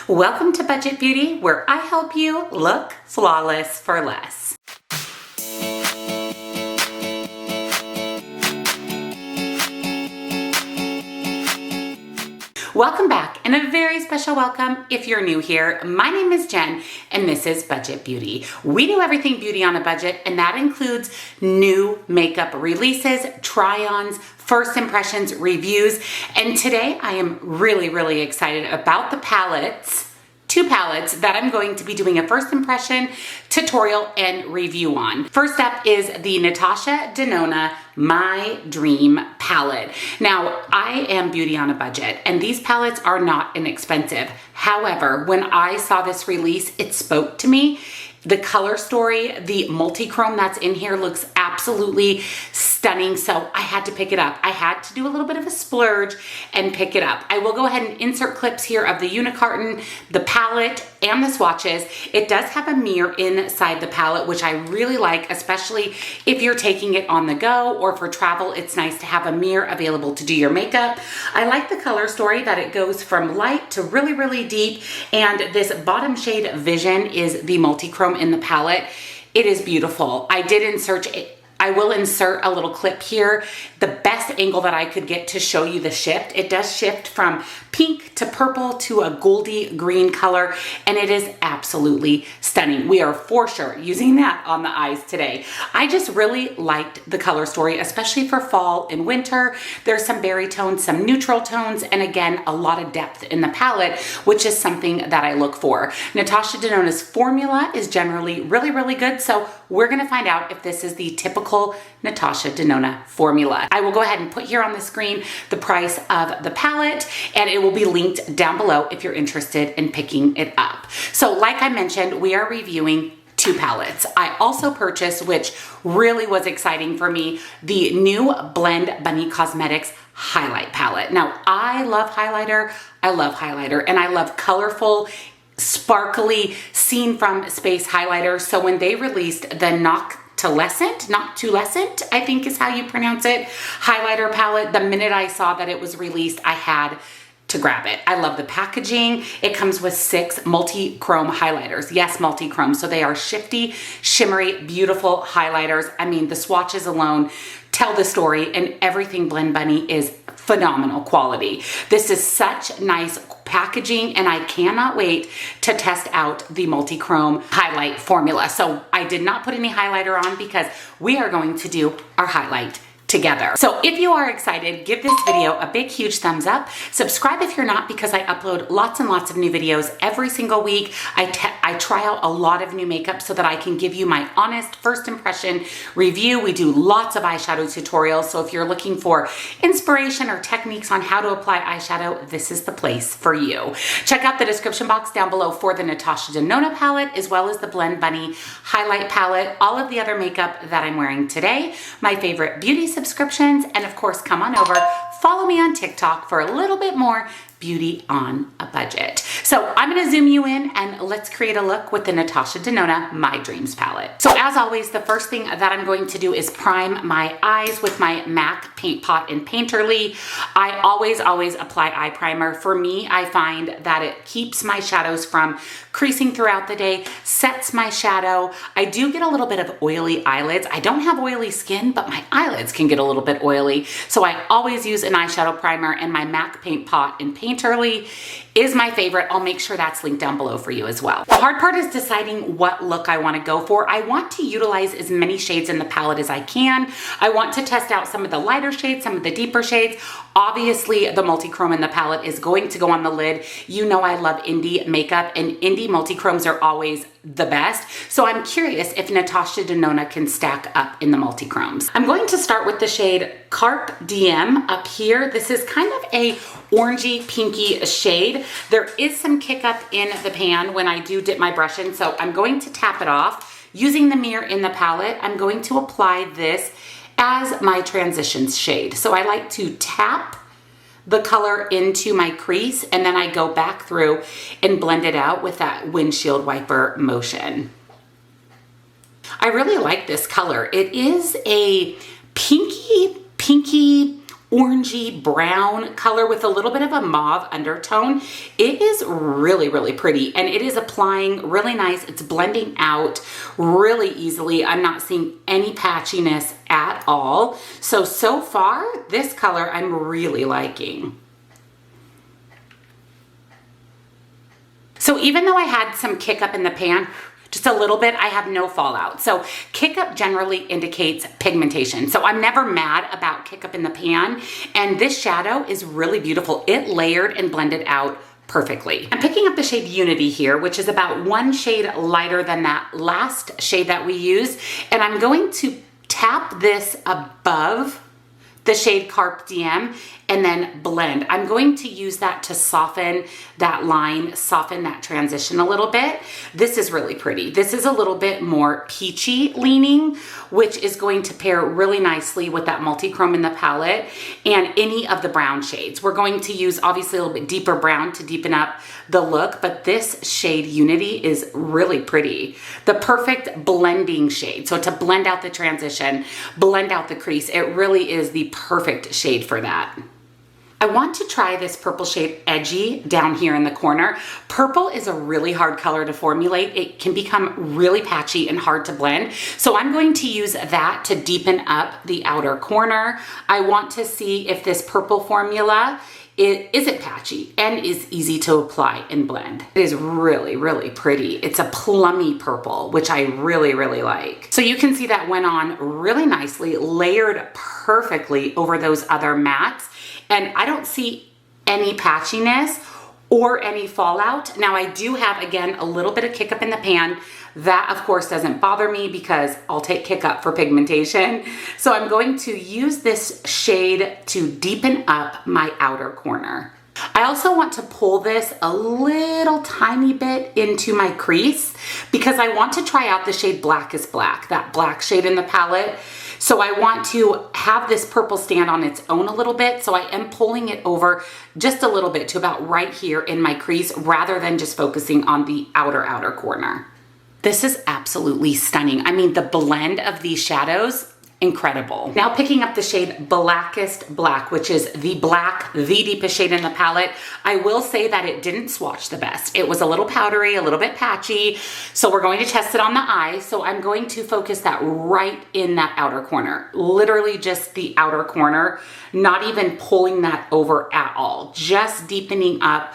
Welcome to Budget Beauty, where I help you look flawless for less. Welcome back, and a very special welcome if you're new here. My name is Jen, and this is Budget Beauty. We do everything beauty on a budget, and that includes new makeup releases, try-ons, first impressions, reviews, and today I am really excited about the palettes, two palettes that I'm going to be doing a first impression tutorial and review on. First up is the Natasha Deanna My Dream palette. Now, I am beauty on a budget, and these palettes are not inexpensive. However, when I saw this release, it spoke to me. The color story, the multi-chrome that's in here looks absolutely stunning, so I had to pick it up. I had to do a little bit of a splurge and pick it up. I will go ahead and insert clips here of the unicarton, the palette, and the swatches. It does have a mirror inside the palette, which I really like, especially if you're taking it on the go or for travel. It's nice to have a mirror available to do your makeup. I like the color story that it goes from light to really deep, and this bottom shade Vision is the multi-chrome in the palette. It is beautiful. I will insert a little clip here, the best angle that I could get to show you the shift. It does shift from pink to purple to a goldy green color, and it is absolutely stunning. We are for sure using that on the eyes today. I just really liked the color story, especially for fall and winter. There's some berry tones, some neutral tones, and again, a lot of depth in the palette, which is something that I look for. Natasha Deanona's formula is generally really good, so we're gonna find out if this is the typical Natasha Deanna formula. I will go ahead and put here on the screen the price of the palette, and it will be linked down below if you're interested in picking it up. So like I mentioned, we are reviewing two palettes. I also purchased, which really was exciting for me, the new Blend Bunny Cosmetics highlight palette. Now, I love highlighter, and I love colorful, sparkly, seen from space highlighter. So when they released the Noctilucent, I think is how you pronounce it, highlighter palette, the minute I saw that it was released, I had to grab it. I love the packaging. It comes with 6 multi-chrome highlighters. Yes, multi-chrome. So they are shifty, shimmery, beautiful highlighters. I mean, the swatches alone tell the story, and everything Blend Bunny is phenomenal quality. This is such nice packaging, and I cannot wait to test out the multi-chrome highlight formula. So I did not put any highlighter on because we are going to do our highlight together. So if you are excited, give this video a big, huge thumbs up. Subscribe if you're not, because I upload lots and lots of new videos every single week. I try out a lot of new makeup so that I can give you my honest first impression review. We do lots of eyeshadow tutorials. So if you're looking for inspiration or techniques on how to apply eyeshadow, this is the place for you. Check out the description box down below for the Natasha Deanna palette, as well as the Blend Bunny highlight palette, all of the other makeup that I'm wearing today, my favorite beauty subscriptions, and of course, come on over, follow me on TikTok for a little bit more beauty on a budget. So I'm gonna zoom you in and let's create a look with the Natasha Deanna My Dreams palette. So as always, the first thing that I'm going to do is prime my eyes with my MAC Paint Pot in Painterly. I always apply eye primer. For me, I find that it keeps my shadows from creasing throughout the day, sets my shadow. I do get a little bit of oily eyelids. I don't have oily skin, but my eyelids can get a little bit oily. So I always use an eyeshadow primer, and my MAC Paint Pot in Painterly is my favorite. I'll make sure that's linked down below for you as well. The hard part is deciding what look I want to go for. I want to utilize as many shades in the palette as I can. I want to test out some of the lighter shades, some of the deeper shades. Obviously, the multi-chrome in the palette is going to go on the lid. You know I love indie makeup, and indie multi-chromes are always the best. So I'm curious if Natasha Deanna can stack up in the multi-chromes. I'm going to start with the shade Carpe Diem up here. This is kind of a orangey pinky shade. There is some kick up in the pan when I do dip my brush in, so I'm going to tap it off. Using the mirror in the palette, I'm going to apply this as my transitions shade. So I like to tap the color into my crease, and then I go back through and blend it out with that windshield wiper motion. I really like this color. It is a pinky orangey brown color with a little bit of a mauve undertone. It is really, really pretty, and it is applying really nice. It's blending out really easily. I'm not seeing any patchiness at all. So far, this color I'm really liking. So even though I had some kick up in the pan, just a little bit, I have no fallout. So kick up generally indicates pigmentation. So I'm never mad about kick up in the pan. And this shadow is really beautiful. It layered and blended out perfectly. I'm picking up the shade Unity here, which is about 1 shade lighter than that last shade that we used. And I'm going to tap this above the shade Carpe Diem and then blend. I'm going to use that to soften that line, soften that transition a little bit. This is really pretty. This is a little bit more peachy leaning, which is going to pair really nicely with that multi-chrome in the palette and any of the brown shades. We're going to use obviously a little bit deeper brown to deepen up the look, but this shade Unity is really pretty. The perfect blending shade. So to blend out the transition, blend out the crease, it really is the perfect shade for that. I want to try this purple shade Edgy down here in the corner. Purple is a really hard color to formulate. It can become really patchy and hard to blend. So I'm going to use that to deepen up the outer corner. I want to see if this purple formula isn't patchy and is easy to apply and blend. It is really, really pretty. It's a plummy purple, which I really, really like. So you can see that went on really nicely, layered perfectly over those other mattes. And I don't see any patchiness or any fallout. Now I do have, again, a little bit of kick up in the pan. That of course doesn't bother me because I'll take kick up for pigmentation. So I'm going to use this shade to deepen up my outer corner. I also want to pull this a little tiny bit into my crease because I want to try out the shade Black is Black, that black shade in the palette. So I want to have this purple stand on its own a little bit. So I am pulling it over just a little bit to about right here in my crease rather than just focusing on the outer corner. This is absolutely stunning. I mean, the blend of these shadows, incredible. Now picking up the shade Blackest Black, which is the black, the deepest shade in the palette. I will say that it didn't swatch the best. It was a little powdery, a little bit patchy. So we're going to test it on the eye. So I'm going to focus that right in that outer corner, literally just the outer corner, not even pulling that over at all, just deepening up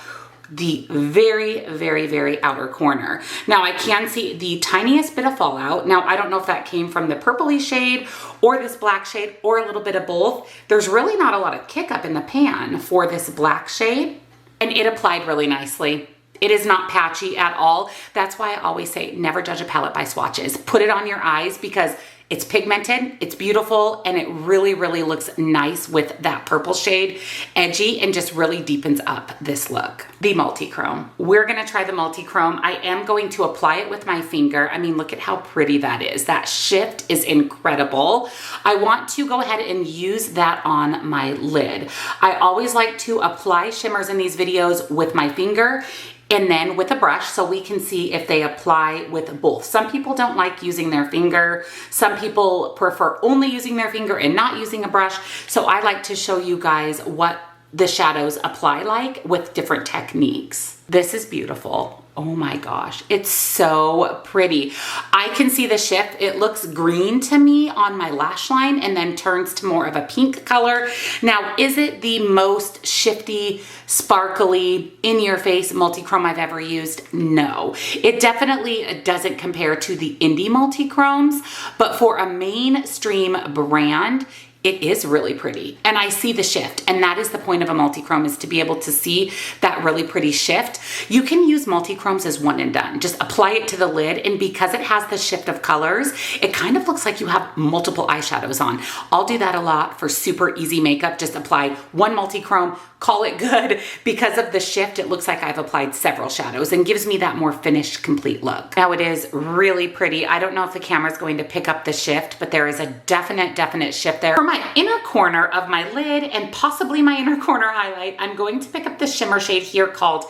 the very, very, very outer corner. Now I can see the tiniest bit of fallout. Now I don't know if that came from the purpley shade or this black shade or a little bit of both. There's really not a lot of kick up in the pan for this black shade, and it applied really nicely. It is not patchy at all. That's why I always say never judge a palette by swatches. Put it on your eyes because it's pigmented, it's beautiful, and it really, really looks nice with that purple shade, Edgy, and just really deepens up this look. The multi-chrome. We're gonna try the multi-chrome. I am going to apply it with my finger. I mean, look at how pretty that is. That shift is incredible. I want to go ahead and use that on my lid. I always like to apply shimmers in these videos with my finger and then with a brush so we can see if they apply with both. Some people don't like using their finger. Some people prefer only using their finger and not using a brush. So I like to show you guys what the shadows apply like with different techniques. This is beautiful. Oh my gosh, it's so pretty. I can see the shift. It looks green to me on my lash line and then turns to more of a pink color. Now, is it the most shifty, sparkly, in-your-face multi-chrome I've ever used? No. It definitely doesn't compare to the indie multi-chromes, but for a mainstream brand, it is really pretty, and I see the shift, and that is the point of a multi-chrome, is to be able to see that really pretty shift. You can use multi-chromes as one and done. Just apply it to the lid, and because it has the shift of colors, it kind of looks like you have multiple eyeshadows on. I'll do that a lot for super easy makeup. Just apply one multi-chrome, call it good. Because of the shift, it looks like I've applied several shadows and gives me that more finished, complete look. Now it is really pretty. I don't know if the camera's going to pick up the shift, but there is a definite shift there. For my inner corner of my lid and possibly my inner corner highlight, I'm going to pick up the shimmer shade here called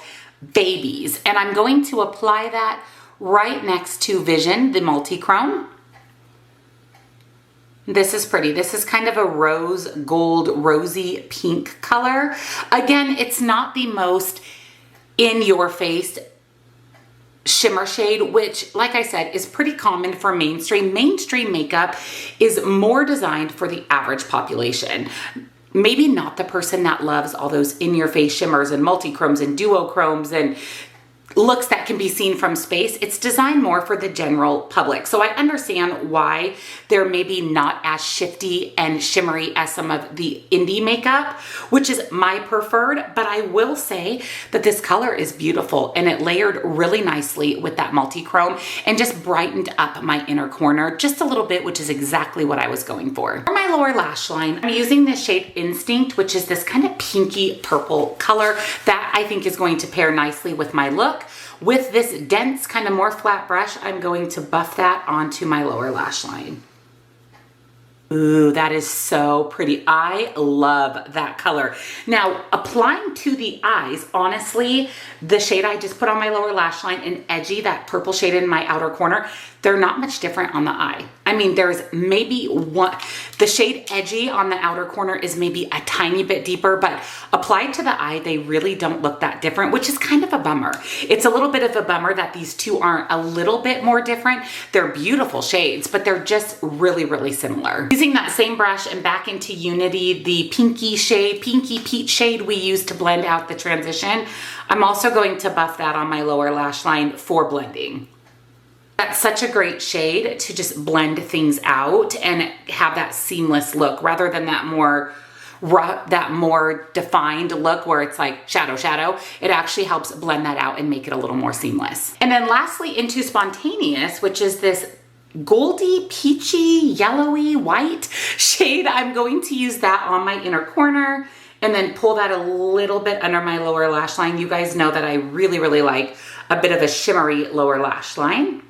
Babies, and I'm going to apply that right next to Vision, the multi-chrome. This is pretty. This is kind of a rose gold, rosy pink color. Again, it's not the most in your face shimmer shade, which, like I said, is pretty common for mainstream. Mainstream makeup is more designed for the average population. Maybe not the person that loves all those in-your-face shimmers and multi-chromes and duochromes and looks that can be seen from space. It's designed more for the general public. So I understand why they're maybe not as shifty and shimmery as some of the indie makeup, which is my preferred, but I will say that this color is beautiful and it layered really nicely with that multi-chrome and just brightened up my inner corner just a little bit, which is exactly what I was going for. For my lower lash line, I'm using this shade Instinct, which is this kind of pinky purple color that I think is going to pair nicely with my look. With this dense, kind of more flat brush, I'm going to buff that onto my lower lash line. Ooh, that is so pretty. I love that color. Now, applying to the eyes, honestly, the shade I just put on my lower lash line and Edgy, that purple shade in my outer corner, they're not much different on the eye. I mean, there's maybe one, the shade Edgy on the outer corner is maybe a tiny bit deeper, but applied to the eye, they really don't look that different, which is kind of a bummer. It's a little bit of a bummer that these two aren't a little bit more different. They're beautiful shades, but they're just really, really similar. Using that same brush and back into Unity, the pinky shade, pinky peach shade we used to blend out the transition, I'm also going to buff that on my lower lash line for blending. That's such a great shade to just blend things out and have that seamless look rather than that more defined look where it's like shadow. It actually helps blend that out and make it a little more seamless. And then lastly, into Spontaneous, which is this goldy, peachy, yellowy, white shade. I'm going to use that on my inner corner and then pull that a little bit under my lower lash line. You guys know that I really, really like a bit of a shimmery lower lash line.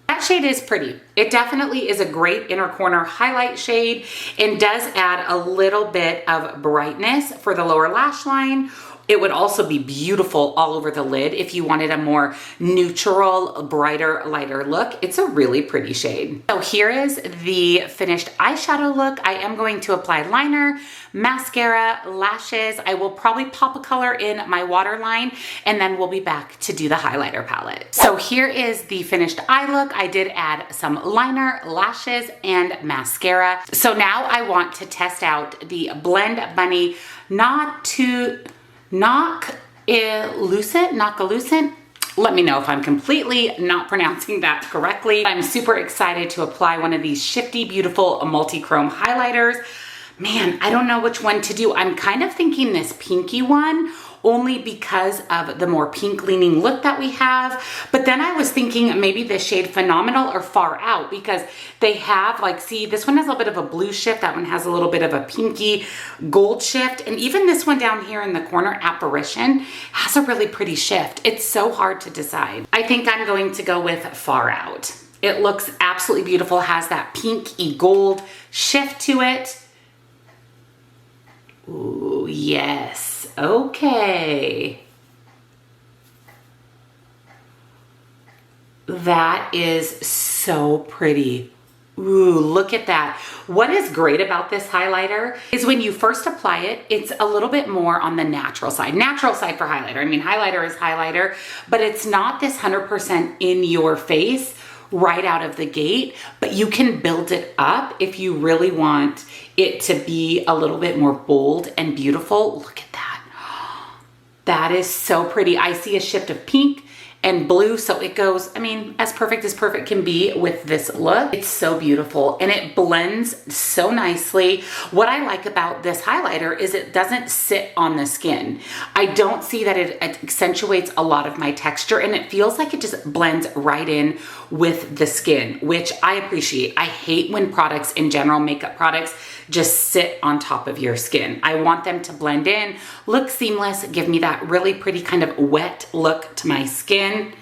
That shade is pretty. It definitely is a great inner corner highlight shade and does add a little bit of brightness for the lower lash line. It would also be beautiful all over the lid if you wanted a more neutral, brighter, lighter look. It's a really pretty shade. So here is the finished eyeshadow look. I am going to apply liner, mascara, lashes. I will probably pop a color in my waterline and then we'll be back to do the highlighter palette. So here is the finished eye look. I did add some liner, lashes, and mascara. So now I want to test out the Blend Bunny Noctilucent. Let me know if I'm completely not pronouncing that correctly. I'm super excited to apply one of these shifty, beautiful multi-chrome highlighters. Man, I don't know which one to do. I'm kind of thinking this pinky one only because of the more pink leaning look that we have. But then I was thinking maybe the shade Phenomenal or Far Out because they have like, see, this one has a little bit of a blue shift. That one has a little bit of a pinky gold shift. And even this one down here in the corner, Apparition, has a really pretty shift. It's so hard to decide. I think I'm going to go with Far Out. It looks absolutely beautiful, has that pinky gold shift to it. Ooh, yes. Okay. That is so pretty. Ooh, look at that. What is great about this highlighter is when you first apply it, it's a little bit more on the natural side. Natural side for highlighter. I mean, highlighter is highlighter, but it's not this 100% in your face right out of the gate, but you can build it up if you really want it to be a little bit more bold and beautiful. Look at that. That is so pretty. I see a shift of pink and blue, so it goes, I mean, as perfect can be with this look. It's so beautiful and it blends so nicely. What I like about this highlighter is it doesn't sit on the skin. I don't see that it accentuates a lot of my texture and it feels like it just blends right in with the skin, which I appreciate. I hate when products in general, makeup products, just sit on top of your skin. I want them to blend in, look seamless, give me that really pretty kind of wet look to my skin.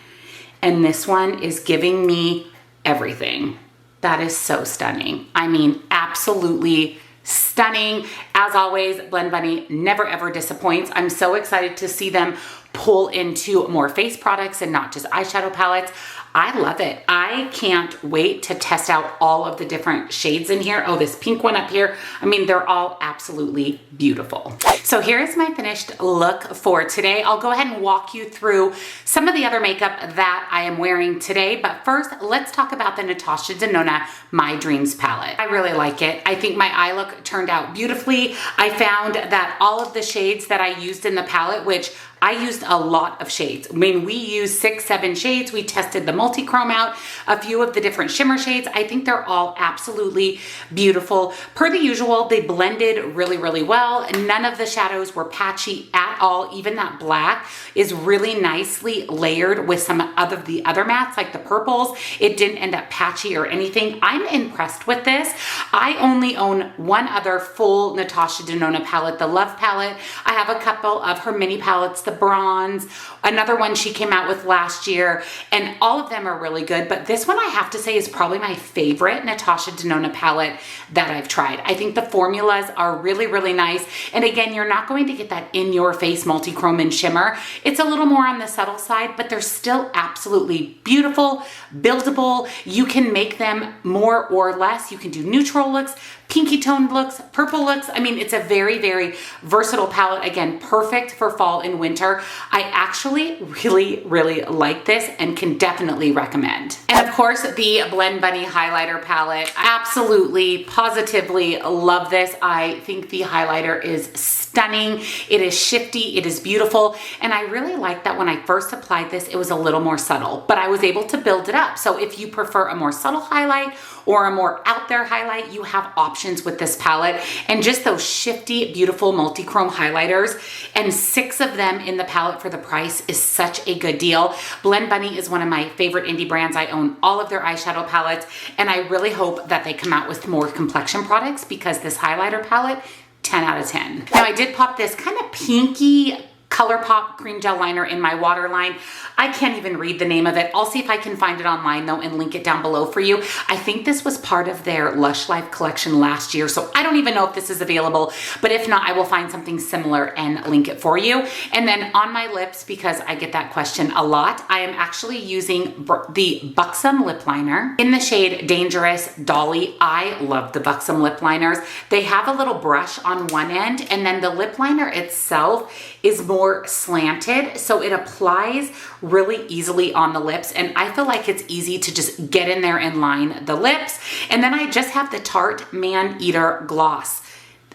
And this one is giving me everything. That is so stunning. I mean, absolutely stunning. As always, Blend Bunny never ever disappoints. I'm so excited to see them pull into more face products and not just eyeshadow palettes. I love it. I can't wait to test out all of the different shades in here. Oh, this pink one up here. I mean, they're all absolutely beautiful. So here's my finished look for today. I'll go ahead and walk you through some of the other makeup that I am wearing today. But first, let's talk about the Natasha Deanna My Dreams palette. I really like it. I think my eye look turned out beautifully. I found that all of the shades that I used in the palette, which I used a lot of shades. I mean, we used 6, 7 shades. We tested the multi-chrome out, a few of the different shimmer shades. I think they're all absolutely beautiful. Per the usual, they blended really, really well. None of the shadows were patchy at all. Even that black is really nicely layered with some of the other mattes, like the purples. It didn't end up patchy or anything. I'm impressed with this. I only own one other full Natasha Deanna palette, the Love palette. I have a couple of her mini palettes, the Bronze, another one she came out with last year, and all of them are really good. But this one I have to say is probably my favorite Natasha Deanna palette that I've tried. I think the formulas are really, really nice. And again, you're not going to get that in your face multi-chrome and shimmer. It's a little more on the subtle side, but they're still absolutely beautiful, buildable. You can make them more or less. You can do neutral looks, pinky toned looks, purple looks. I mean, it's a very, very versatile palette. Again, perfect for fall and winter. I actually really, really like this and can definitely recommend. And of course, the Blend Bunny highlighter palette. Absolutely, positively love this. I think the highlighter is stunning. It is shifty, it is beautiful. And I really like that when I first applied this, it was a little more subtle, but I was able to build it up. So if you prefer a more subtle highlight or a more out there highlight, you have options with this palette. And just those shifty, beautiful multi-chrome highlighters, and 6 of them in the palette for the price is such a good deal. Blend Bunny is one of my favorite indie brands. I own all of their eyeshadow palettes, and I really hope that they come out with more complexion products, because this highlighter palette, 10 out of 10. Now I did pop this kind of pinky ColourPop cream gel liner in my waterline. I can't even read the name of it. I'll see if I can find it online though and link it down below for you. I think this was part of their Lush Life collection last year, so I don't even know if this is available, but if not, I will find something similar and link it for you. And then on my lips, because I get that question a lot, I am actually using the Buxom lip liner in the shade Dangerous Dolly. I love the Buxom lip liners. They have a little brush on one end, and then the lip liner itself is more slanted, so it applies really easily on the lips, and I feel like it's easy to just get in there and line the lips. And then I just have the Tarte Man Eater gloss.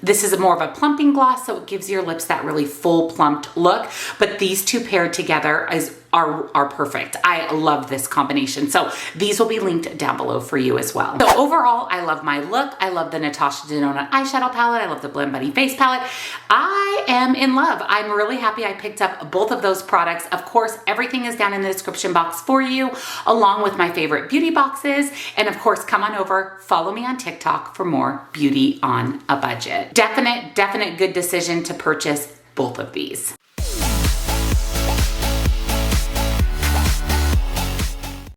This is more of a plumping gloss, so it gives your lips that really full plumped look, but these two paired together are perfect. I love this combination. So these will be linked down below for you as well. So overall, I love my look. I love the Natasha Deanna eyeshadow palette. I love the Blend Bunny face palette. I am in love. I'm really happy I picked up both of those products. Of course, everything is down in the description box for you, along with my favorite beauty boxes. And of course, come on over, follow me on TikTok for more beauty on a budget. Definite good decision to purchase both of these.